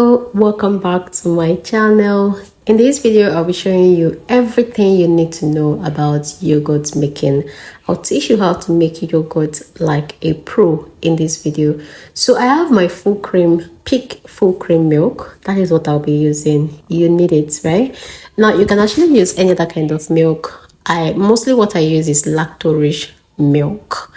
Hello, welcome back to my channel. In this video, I'll be showing you everything you need to know about yogurt making. I'll teach you how to make yogurt like a pro in this video. So I have my full cream, peak full cream milk. That is what I'll be using. You need it, right? Now you can actually use any other kind of milk. Mostly what I use is lactose-rich milk.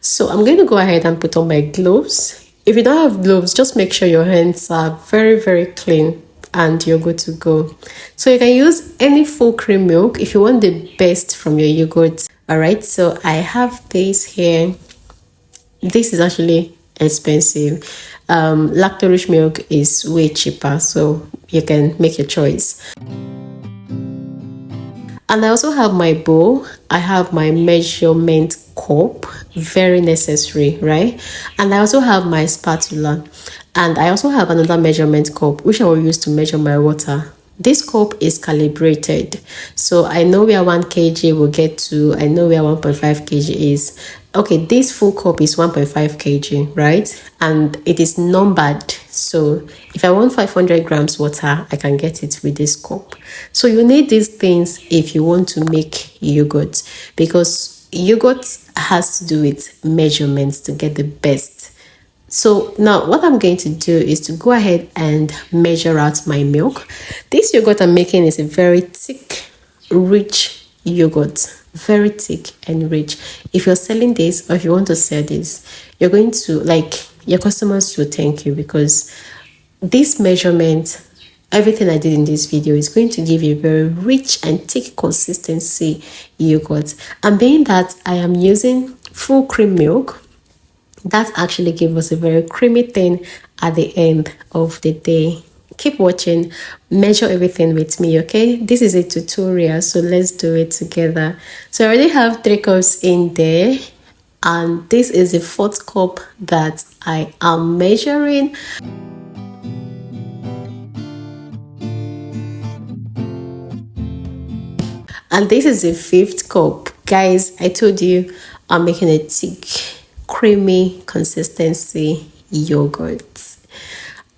So I'm going to go ahead and put on my gloves. If you don't have gloves, just make sure your hands are very clean and you're good to go. So you can use any full cream milk if you want the best from your yogurt. All right, so I have this here. This is actually expensive. Lactose-rich milk is way cheaper, so you can make your choice. And I also have my bowl. I have my measurement cup, very necessary, right? And I also have my spatula, and I also have another measurement cup which I will use to measure my water. This cup is calibrated, so I know where 1 kg will get to. I know where 1.5 kg is. Okay, this full cup is 1.5 kg, right? And it is numbered, so if I want 500 grams water, I can get it with this cup. So you need these things if you want to make yogurt, because yogurt has to do with measurements to get the best. So now what I'm going to do is to go ahead and measure out my milk. This yogurt I'm making is a very thick, rich yogurt, very thick and rich. If you're selling this, or if you want to sell this, you're going to, like, your customers will thank you, because this measurement, everything I did in this video, is going to give you a very rich and thick consistency yogurt. And being that I am using full cream milk, that actually gives us a very creamy thing at the end of the day. Keep watching, measure everything with me, okay? This is a tutorial, so let's do it together. So I already have 3 cups in there, and this is the 4th cup that I am measuring. And this is the 5th cup. Guys, I told you I'm making a thick, creamy consistency yogurt.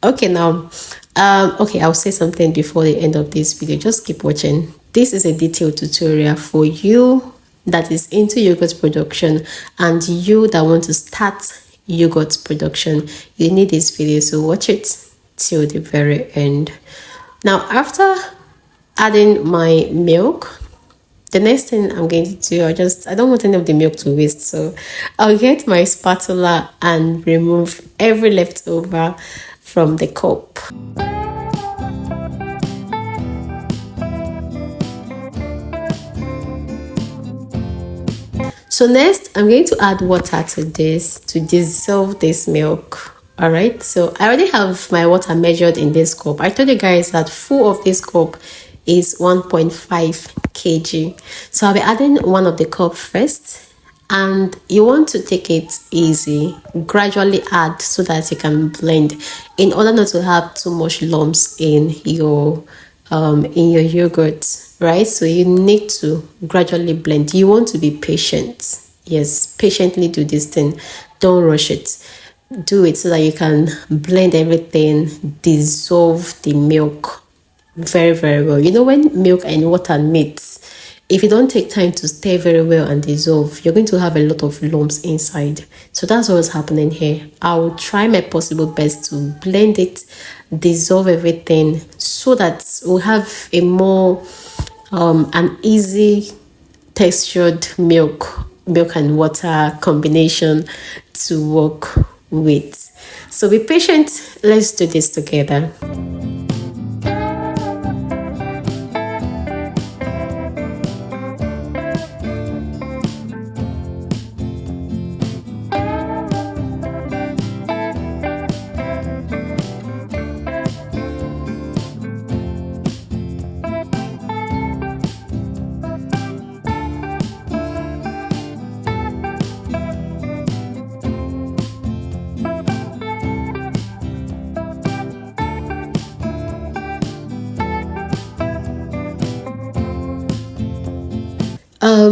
Okay, now I'll say something before the end of this video. Just keep watching. This is a detailed tutorial for you that is into yogurt production and you that want to start yogurt production. You need this video, so watch it till the very end. Now, after adding my milk, the next thing I'm going to do, I don't want any of the milk to waste, so I'll get my spatula and remove every leftover from the cup. So next, I'm going to add water to this to dissolve this milk. All right, so I already have my water measured in this cup. I told you guys that full of this cup is 1.5 kg. So I'll be adding 1 of the cup first, and you want to take it easy, gradually add so that you can blend in order not to have too much lumps in your yogurt, right? So you need to gradually blend. You want to be patient. Yes, patiently do this thing. Don't rush it. Do it so that you can blend everything, dissolve the milk very well. You know, when milk and water meet, if you don't take time to stir very well and dissolve, you're going to have a lot of lumps inside. So that's what's happening here. I will try my possible best to blend it, dissolve everything, so that we'll have a more an easy textured milk and water combination to work with. So be patient. Let's do this together.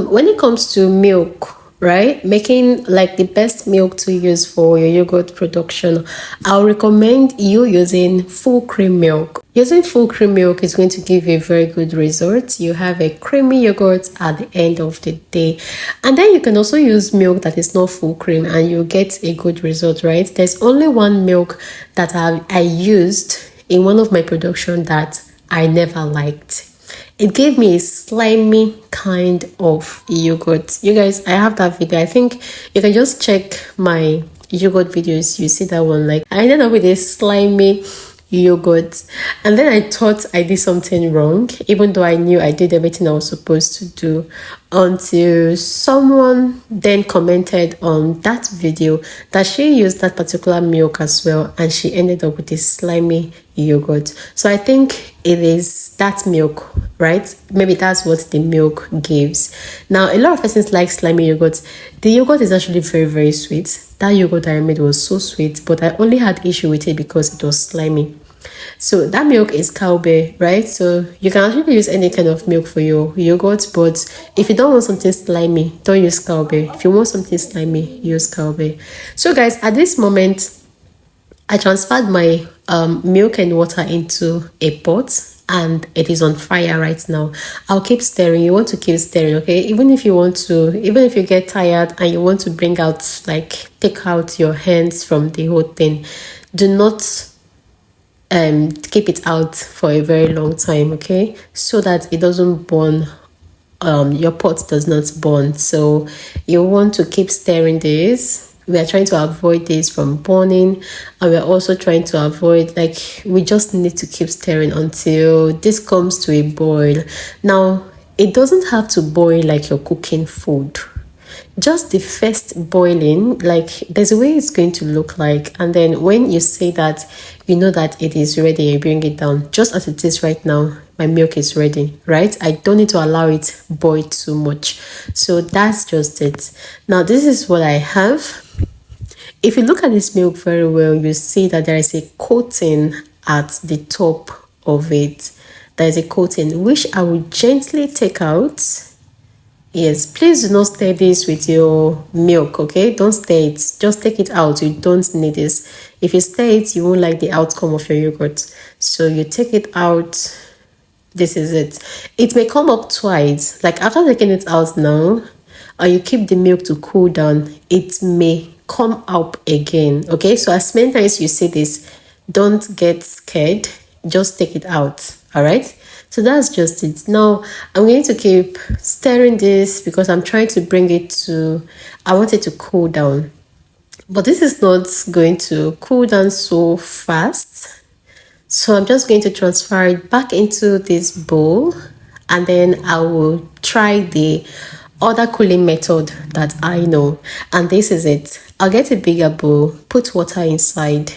When it comes to milk, right? Making like the best milk to use for your yogurt production, I'll recommend you using full cream milk. Using full cream milk is going to give you a very good result. You have a creamy yogurt at the end of the day. And then you can also use milk that is not full cream and you get a good result, right? There's only one milk that I used in one of my production that I never liked. It gave me a slimy kind of yogurt. You guys, I have that video. I think you can just check my yogurt videos. You see that one. Like, I ended up with a slimy yogurt, and then I thought I did something wrong, even though I knew I did everything I was supposed to do, until someone then commented on that video that she used that particular milk as well, and she ended up with a slimy yogurt. So I think it is that milk, right? Maybe that's what the milk gives. Now, a lot of persons like slimy yogurt. The yogurt is actually very, very sweet. That yogurt I made was so sweet, but I only had issue with it because it was slimy. So that milk is cowbell, right? So you can actually use any kind of milk for your yogurt, but if you don't want something slimy, don't use cowbell. If you want something slimy, use cowbell. So guys, at this moment, I transferred my milk and water into a pot, and it is on fire right now. I'll keep stirring. You want to keep stirring, okay? Even if you get tired and you want to bring out, like, take out your hands from the whole thing, do not keep it out for a very long time, okay? So that it doesn't burn. Your pot does not burn. So you want to keep stirring this. We are trying to avoid this from burning, and we're also trying to avoid, like, we just need to keep stirring until this comes to a boil. Now, it doesn't have to boil like you're cooking food. Just the first boiling, like, there's a way it's going to look like, and then when you say that, you know that it is ready, you bring it down. Just as it is right now, my milk is ready, right? I don't need to allow it boil too much. So that's just it. Now, this is what I have. If you look at this milk very well, you see that there is a coating at the top of it. There is a coating which I will gently take out. Yes, please do not stir this with your milk, okay? Don't stir it. Just take it out. You don't need this. If you stir it, you won't like the outcome of your yogurt. So you take it out. This is it. It may come up twice. Like, after taking it out now, or you keep the milk to cool down, it may come up again, okay? So as many times you see this, don't get scared. Just take it out, all right? So that's just it. Now, I'm going to keep stirring this because I'm trying to bring it to, I want it to cool down. But this is not going to cool down so fast. So I'm just going to transfer it back into this bowl, and then I will try the other cooling method that I know. And this is it. I'll get a bigger bowl, put water inside,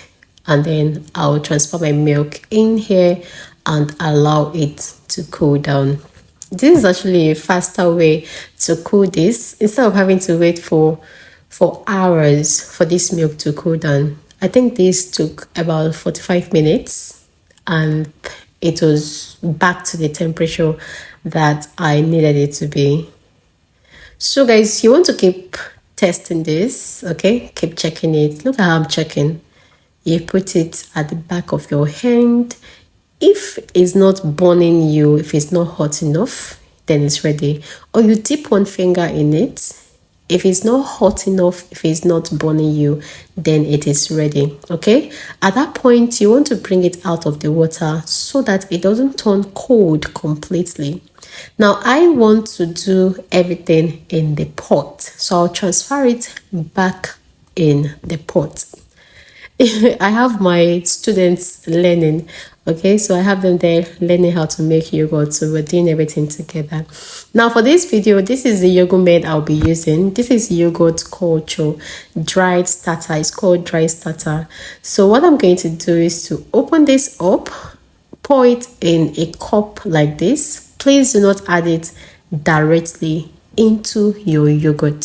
and then I'll transfer my milk in here and allow it to cool down. This is actually a faster way to cool this instead of having to wait for hours for this milk to cool down. I think this took about 45 minutes and it was back to the temperature that I needed it to be. So guys, you want to keep testing this, okay? Keep checking it. Look at how I'm checking. You put it at the back of your hand. If it's not burning you, if it's not hot enough, then it's ready. Or you dip one finger in it. If it's not hot enough, if it's not burning you, then it is ready, okay? At that point, you want to bring it out of the water so that it doesn't turn cold completely. Now, I want to do everything in the pot. So I'll transfer it back in the pot. I have my students learning, okay? So I have them there learning how to make yogurt. So we're doing everything together. Now for this video, this is the yogurt made I'll be using. This is yogurt culture dried starter. It's called dry starter. So what I'm going to do is to open this up, pour it in a cup like this. Please do not add it directly into your yogurt.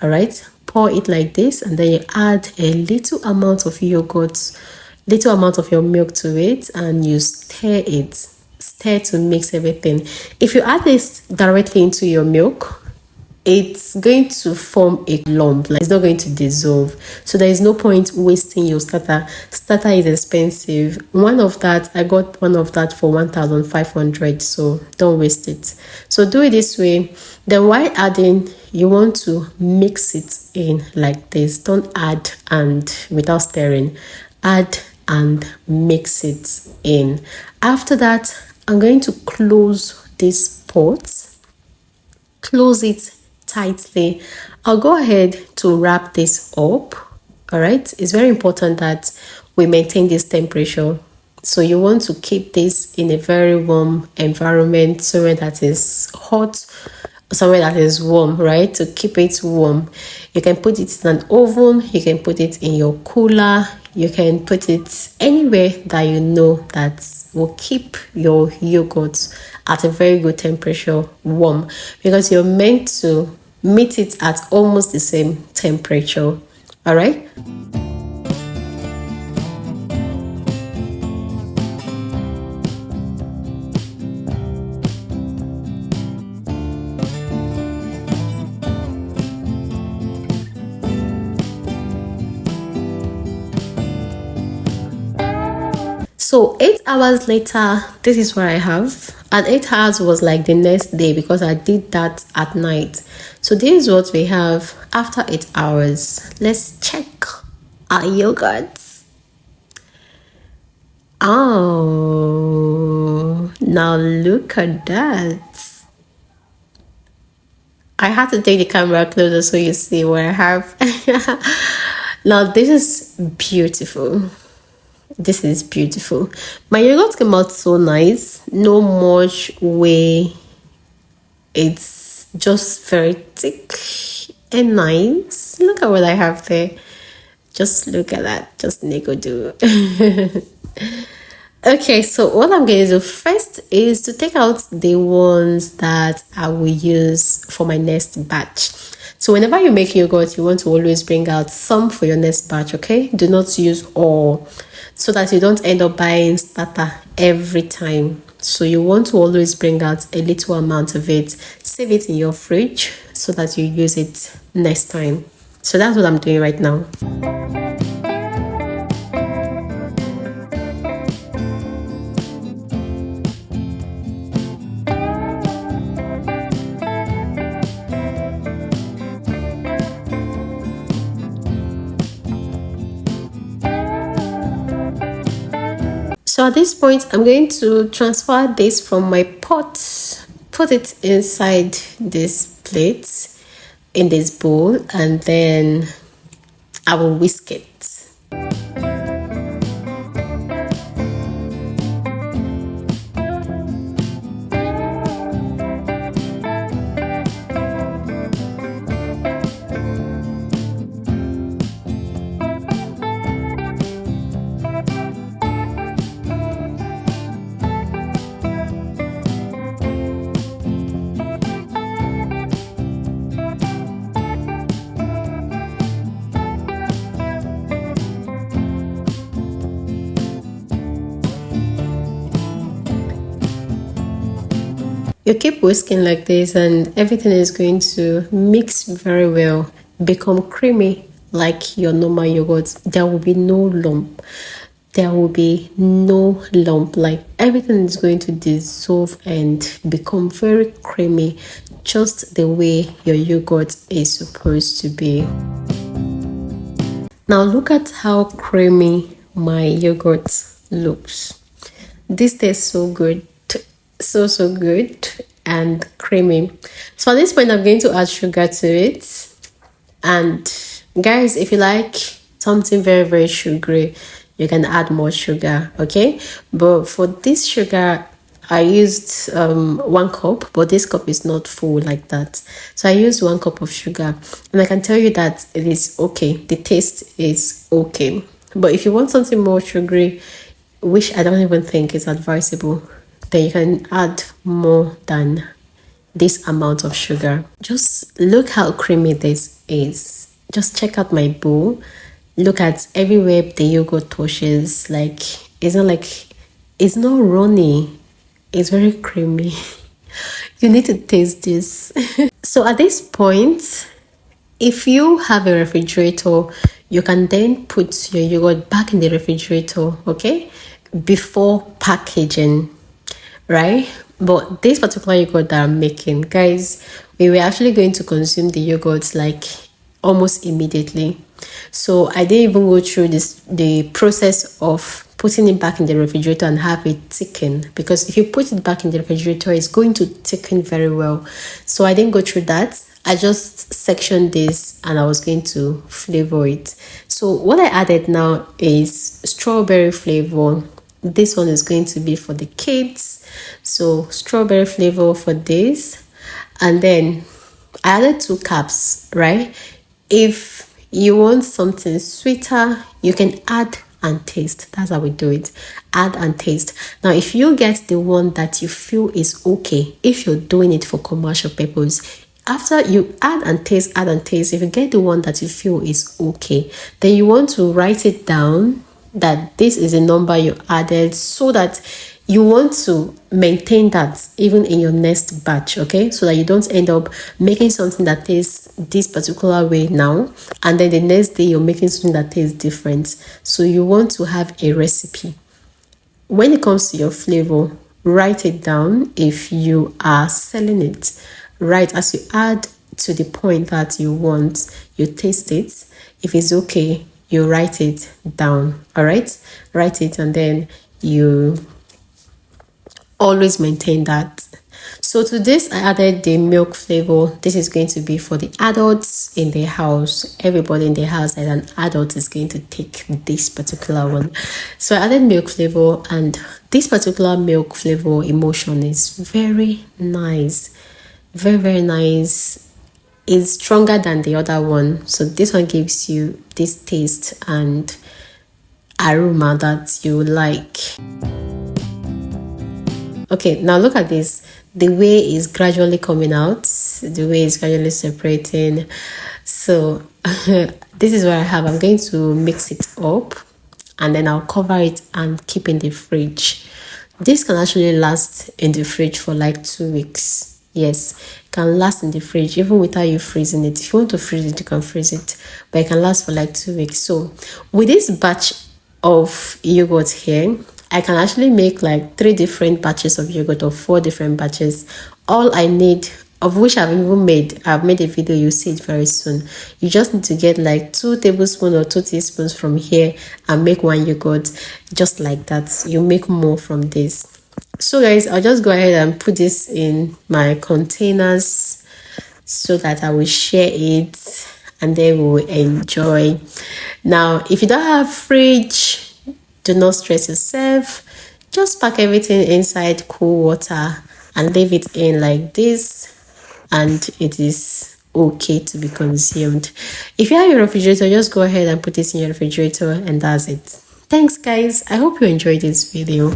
All right, pour it like this, and then you add a little amount of yogurt, little amount of your milk to it, and you stir to mix everything. If you add this directly into your milk, it's going to form a lump, like it's not going to dissolve. So there is no point wasting your starter is expensive. One of that, I got one of that for 1,500, so don't waste it. So do it this way. Then while adding, you want to mix it in like this. Don't add and without stirring. Add and mix it in. After that, I'm going to close this pot. Close it tightly. I'll go ahead to wrap this up. All right, it's very important that we maintain this temperature. So you want to keep this in a very warm environment, somewhere that is hot, somewhere that is warm, right? To keep it warm, you can put it in an oven, you can put it in your cooler, you can put it anywhere that you know that will keep your yogurt at a very good temperature warm, because you're meant to meet it at almost the same temperature. All right. So 8 hours later, this is what I have. And 8 hours was like the next day because I did that at night. So this is what we have after 8 hours. Let's check our yogurt. Oh, now look at that. I had to take the camera closer so you see what I have. Now this is beautiful. This is beautiful. My yogurt came out so nice. No much way. It's just very thick and nice. Look at what I have there. Just look at that. Just nickel do. Okay, so what I'm going to do first is to take out the ones that I will use for my next batch. So whenever you make yogurt, you want to always bring out some for your next batch, okay? Do not use all, so that you don't end up buying starter every time. So you want to always bring out a little amount of it. Save it in your fridge so that you use it next time. So that's what I'm doing right now. So at this point, I'm going to transfer this from my pot, put it inside this plate, in this bowl, and then I will whisk it. You keep whisking like this and everything is going to mix very well, become creamy like your normal yogurt. There will be no lump. There will be no lump. Like everything is going to dissolve and become very creamy, just the way your yogurt is supposed to be. Now look at how creamy my yogurt looks. This tastes so good. So good and creamy. So at this point, I'm going to add sugar to it. And guys, if you like something very sugary, you can add more sugar, okay? But for this sugar, I used 1 cup, but this cup is not full like that. So I used 1 cup of sugar, and I can tell you that it is okay. The taste is okay. But if you want something more sugary, which I don't even think is advisable, then you can add more than this amount of sugar. Just look how creamy this is. Just check out my bowl. Look at everywhere the yogurt touches. Like it's not runny. It's very creamy. You need to taste this. So at this point, if you have a refrigerator, you can then put your yogurt back in the refrigerator, okay, before packaging, right? But this particular yogurt that I'm making, guys, we were actually going to consume the yogurt like almost immediately. So I didn't even go through the process of putting it back in the refrigerator and have it thicken, because if you put it back in the refrigerator, it's going to thicken very well. So I didn't go through that. I just sectioned this and I was going to flavor it. So what I added now is strawberry flavor. This one is going to be for the kids. So strawberry flavor for this. And then I added 2 cups, right? If you want something sweeter, you can add and taste. That's how we do it. Add and taste. Now, if you get the one that you feel is okay, if you're doing it for commercial purpose, after you add and taste, if you get the one that you feel is okay, then you want to write it down that this is a number you added, so that you want to maintain that even in your next batch, okay? So that you don't end up making something that tastes this particular way now, and then the next day you're making something that tastes different. So you want to have a recipe. When it comes to your flavor, write it down. If you are selling it, right, as you add to the point that you want, you taste it. If it's okay, you write it down. All right, write it, and then you always maintain that. So to this, I added the milk flavor. This is going to be for the adults in the house. Everybody in the house as an adult is going to take this particular one. So I added milk flavor, and this particular milk flavor emulsion is very nice. Very, very nice. It's stronger than the other one. So this one gives you this taste and aroma that you like. Okay, now look at this. The way is gradually coming out. The way is gradually separating. So this is what I have. I'm going to mix it up, and then I'll cover it and keep in the fridge. This can actually last in the fridge for like 2 weeks. Yes, it can last in the fridge even without you freezing it. If you want to freeze it, you can freeze it, but it can last for like 2 weeks. So with this batch of yogurt here, I can actually make like 3 different batches of yogurt or 4 different batches. All I need, of which I've made a video, you'll see it very soon. You just need to get like 2 tablespoons or 2 teaspoons from here and make 1 yogurt, just like that. You make more from this. So guys, I'll just go ahead and put this in my containers so that I will share it and then we will enjoy. Now, if you don't have fridge, do not stress yourself. Just pack everything inside cool water and leave it in like this, and it is okay to be consumed. If you have your refrigerator, just go ahead and put this in your refrigerator, and that's it. Thanks guys, I hope you enjoyed this video.